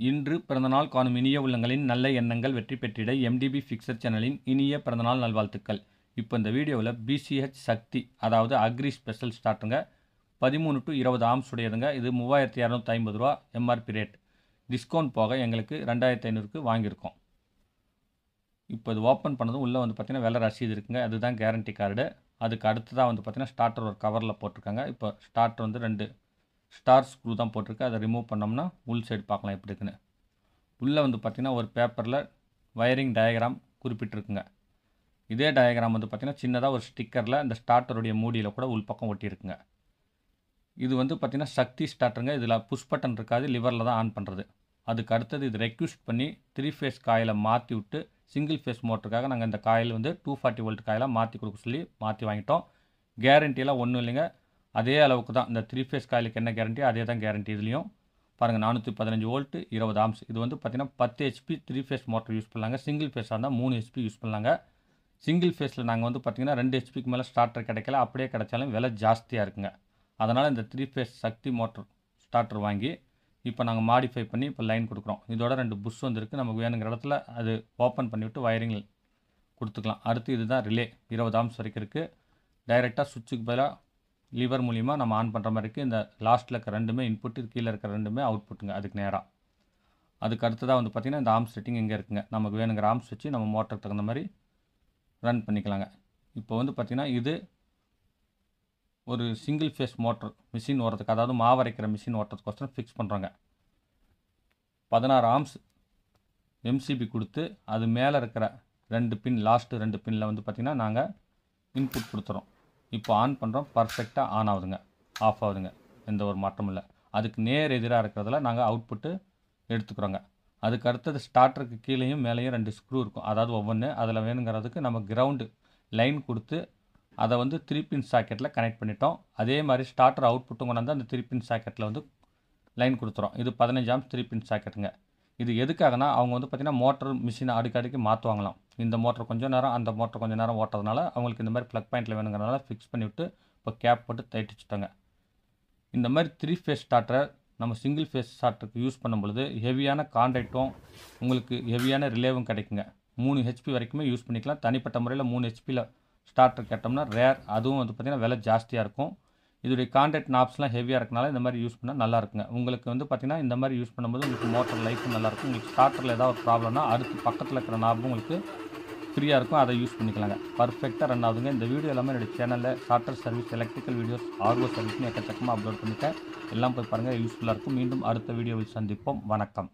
இன்று பிறந்தநாள் காணும் இனிய உள்ளங்களின் நல்ல எண்ணங்கள் வெற்றி பெற்றிட எம்டிபி ஃபிக்சர் சேனலின் இனிய பிறந்தநாள் நல்வாழ்த்துக்கள். இப்போ இந்த வீடியோவில் பிசிஹெச் சக்தி அதாவது அக்ரி ஸ்பெஷல் ஸ்டார்ட்டுங்க 13 to 20 ஆம்ஸ் உடையதுங்க. இது 3250 ரூபா எம்ஆர்பி ரேட். டிஸ்கவுண்ட் போக எங்களுக்கு 2500க்கு வாங்கியிருக்கோம். இப்போ இது ஓப்பன் பண்ணதும் உள்ளே வந்து பார்த்திங்கன்னா வெள்ளை ரசீது இருக்குங்க. அதுதான் கேரண்டி கார்டு. அதுக்கு அடுத்ததாக வந்து பார்த்திங்கன்னா ஸ்டார்டர் ஒரு கவரில் போட்டிருக்காங்க. இப்போ ஸ்டார்டர் வந்து 2 ஸ்டார் ஸ்க்ரூ தான் போட்டிருக்கு. அதை ரிமூவ் பண்ணோம்னா உள் சைடு பார்க்கலாம் எப்படி இருக்குன்னு. உள்ளே வந்து பார்த்திங்கன்னா ஒரு பேப்பரில் வயரிங் டயக்ராம் குறிப்பிட்டிருக்குங்க. இதே டயக்ராம் வந்து பார்த்திங்கன்னா சின்னதாக ஒரு ஸ்டிக்கரில் இந்த ஸ்டார்டருடைய மூடியில் கூட உள்பக்கம் ஒட்டியிருக்குங்க. இது வந்து பார்த்திங்கன்னா சக்தி ஸ்டார்டருங்க. இதில் புஷ் பட்டன் இருக்காது, லிவரில் தான் ஆன் பண்ணுறது. அதுக்கு அடுத்தது இது ரெக்யூஸ்ட் பண்ணி 3 ஃபேஸ் காயிலை மாற்றி விட்டு சிங்கிள் ஃபேஸ் மோட்டருக்காக நாங்கள் இந்த காயில் வந்து 240 வோல்ட் காயிலாக மாற்றி கொடுக்க சொல்லி மாற்றி வாங்கிட்டோம். கேரண்டியெல்லாம் ஒன்றும் இல்லைங்க. அதே அளவுக்கு தான் இந்த 3 ஃபேஸ் காயிலுக்கு என்ன கேரண்டி அதே தான் கேரண்டி. இதுலேயும் பாருங்கள் 415 வோல்ட்டு 20 ஆம்ஸ். இது வந்து பார்த்திங்கன்னா 10 HP 3 ஃபேஸ் மோட்டர் யூஸ் பண்ணலாங்க. சிங்கிள் ஃபேஸாக இருந்தால் 3 HP யூஸ் பண்ணலாங்க. சிங்கிள் ஃபேஸில் நாங்கள் வந்து பார்த்திங்கன்னா 2 HPக்கு மேலே ஸ்டார்டர் கிடைக்கல. அப்படியே கிடைச்சாலும் விலை ஜாஸ்தியாக இருக்குங்க. அதனால் இந்த 3 ஃபேஸ் சக்தி மோட்டர் ஸ்டார்டர் வாங்கி இப்போ நாங்கள் மாடிஃபை பண்ணி இப்போ லைன் கொடுக்குறோம். இதோட 2 புஷ் வந்துருக்கு. நமக்கு வேணுங்கிற இடத்துல அது ஓப்பன் பண்ணிவிட்டு வயரிங் கொடுத்துக்கலாம். அடுத்து இதுதான் ரிலே 20 ஆம்ஸ் வரைக்கும் இருக்குது. டைரெக்டாக சுவிட்சுக்கு பதிலாக லிவர் மூலிமா நம்ம ஆன் பண்ணுற மாதிரி இருக்குது. இந்த லாஸ்ட்டில் இருக்க ரெண்டுமே இன்புட்டு, கீழே இருக்கிற ரெண்டுமே அவுட்புட்டுங்க. அதுக்கு நேராக அதுக்கு அடுத்ததாக வந்து பார்த்திங்கன்னா இந்த ஆம்ஸ் செட்டிங் இங்கே இருக்குங்க. நமக்கு வேணுங்கிற ஆம்ஸ் வச்சு நம்ம மோட்டருக்கு தகுந்த மாதிரி ரன் பண்ணிக்கலாங்க. இப்போ வந்து பார்த்திங்கன்னா இது ஒரு சிங்கிள் ஃபேஸ் மோட்டர் மிஷின் ஓடுறதுக்கு, அதாவது மாவரைக்கிற மிஷின் ஓட்டுறதுக்கோசரம் ஃபிக்ஸ் பண்ணுறாங்க. 16 ஆம்ஸ் எம்சிபி கொடுத்து அது மேலே இருக்கிற 2 பின் லாஸ்ட்டு 2 பின்னில் வந்து பார்த்திங்கன்னா நாங்கள் இன்புட் கொடுத்துறோம். இப்போ ஆன் பண்ணுறோம். பர்ஃபெக்டாக ஆன் ஆகுதுங்க, ஆஃப் ஆகுதுங்க, எந்த ஒரு மாற்றமும் இல்லை. அதுக்கு நேர் எதிராக இருக்கிறதுல நாங்கள் அவுட்புட்டு எடுத்துக்கிறோங்க. அதுக்கு அடுத்தது ஸ்டார்டருக்கு கீழேயும் மேலேயும் 2 ஸ்க்ரூ இருக்கும், அதாவது ஒவ்வொன்று. அதில் வேணுங்கிறதுக்கு நம்ம கிரவுண்டு லைன் கொடுத்து அதை வந்து 3 பின் சாக்கெட்டில் கனெக்ட் பண்ணிட்டோம். அதே மாதிரி ஸ்டார்டர் அவுட்புட்டும் கொண்டாந்து அந்த 3 பின் சாக்கெட்டில் வந்து லைன் கொடுத்துறோம். இது 15 ஆம்ஸ் 3 பின் சாக்கெட்டுங்க. இது எதுக்காகனா அவங்க வந்து பார்த்திங்கன்னா மோட்டர் மிஷினை அடிக்கடிக்கு மாற்றுவாங்களாம். இந்த மோட்டர் கொஞ்சம் நேரம் அந்த மோட்டர் கொஞ்சம் நேரம் ஓட்டுறதுனால அவங்களுக்கு இந்த மாதிரி ப்ளக் பாயிண்டில் வேணுங்கிறனால ஃபிக்ஸ் பண்ணிவிட்டு இப்போ கேப் போட்டு தைச்சிட்டாங்க. இந்த மாதிரி 3 ஃபேஸ் ஸ்டார்டரை நம்ம சிங்கிள் ஃபேஸ் ஸ்டார்டருக்கு யூஸ் பண்ணும்பொழுது ஹெவியான கான்டாக்டும் உங்களுக்கு ஹெவியான ரிலேவும் கிடைக்குங்க. 3 HP வரைக்குமே யூஸ் பண்ணிக்கலாம். தனிப்பட்ட முறையில் 3 HPயில் ஸ்டார்டர் கேட்டோம்னா ரேர். அதுவும் வந்து பார்த்திங்கன்னா விலை ஜாஸ்தியாக இருக்கும். இதோடைய கான்டாக்ட் நாப்ஸ்லாம் ஹெவியாக இருக்கனால இந்த மாதிரி யூஸ் பண்ணால் நல்லா இருக்குங்க. உங்களுக்கு வந்து பார்த்திங்கன்னா இந்த மாதிரி யூஸ் பண்ணும்போது உங்களுக்கு மோட்டர் லைஃப்பும் நல்லாயிருக்கும். உங்களுக்கு ஸ்டார்டரில் ஏதாவது ஒரு ப்ராப்ளம்னா அடுத்து பக்கத்தில் இருக்கிற நாப்பும் உங்களுக்கு ஃப்ரீயாக இருக்கும். அதை யூஸ் பண்ணிக்கலாங்க. பர்ஃபெக்டாக ரன் ஆகுதுங்க. இந்த வீடியோ எல்லாமே என்னுடைய சேனலில் starter service, electrical videos, RO சர்வீஸ்னு எக்கச்சக்கமாக அப்லோட் பண்ணிட்டேன். எல்லாம் போய் பாருங்கள், யூஸ்ஃபுல்லாக இருக்கும். மீண்டும் அடுத்த வீடியோவில் சந்திப்போம். வணக்கம்.